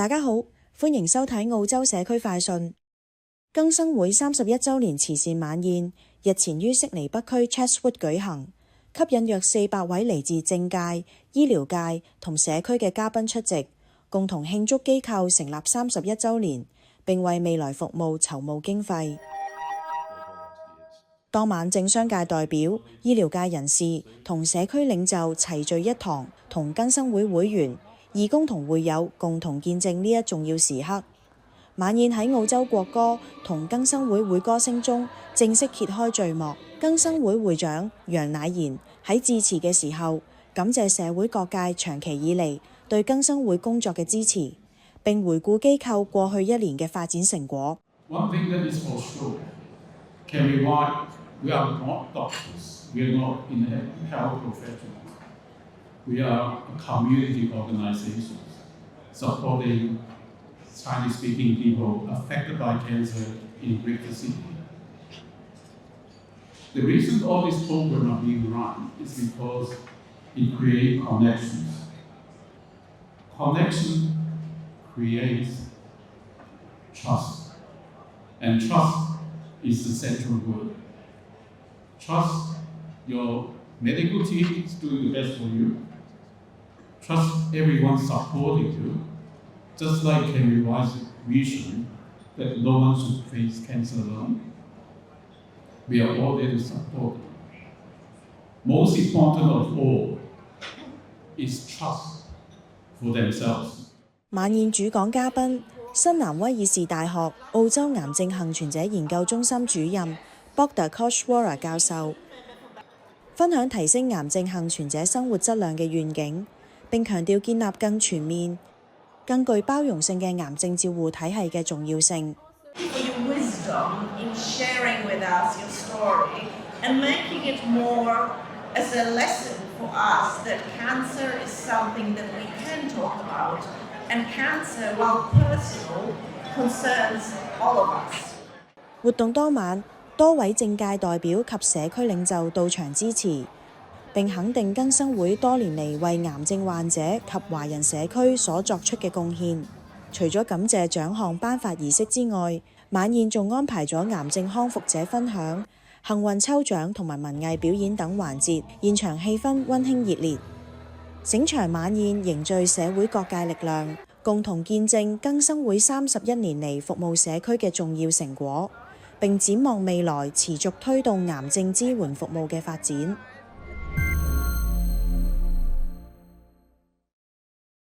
大家好，歡迎收睇澳洲社區快訊。更生會31週年慈善晚宴日前於悉尼北區 Chatswood 舉行，吸引約400位嚟自政界、醫療界同社區嘅嘉賓出席，共同慶祝機構成立31週年，並為未來服務籌募經費。當晚，政商界代表、醫療界人士同社區領袖齊聚一堂，同更生會會員、義工同會友共同見證呢一重要時刻。晚宴喺澳洲國歌同更生會會歌聲中正式揭開序幕。更生會會長楊乃賢喺致辭嘅時候，感謝社會各界長期以嚟對更生會工作嘅支持，並回顧機構過去1年嘅發展成果。We are not doctors. We are not in the health professionals. We are a community organization supporting Chinese-speaking people affected by cancer in Greater Sydney. The reason all these programs are being run is because it creates connections. Connection creates trust, and trust is the central word.Trust your medical team is doing the best for you. Trust everyone supporting you. Just like Henry Wise's vision that no one should face cancer alone. We are all there to support you. Most important of all is trust for themselves. 晚宴主講嘉賓，新南威爾士大學澳洲癌症幸存者研究中心主任Dr. Koshwara 教授分享提升癌症幸存者生活質量嘅願景，並強調建立更全面、更具包容性嘅癌症照護體系嘅重要性。活動當晚，多位政界代表及社區領袖到場支持，並肯定更生會多年嚟為癌症患者及華人社區所作出嘅貢獻。除咗感謝獎項頒發儀式之外，晚宴仲安排咗癌症康復者分享、幸運抽獎同埋文藝表演等環節，現場氣氛溫馨熱烈。整場晚宴凝聚社會各界力量，共同見證更生會31年嚟服務社區嘅重要成果，並展望未來持續推動癌症支援服務嘅發展。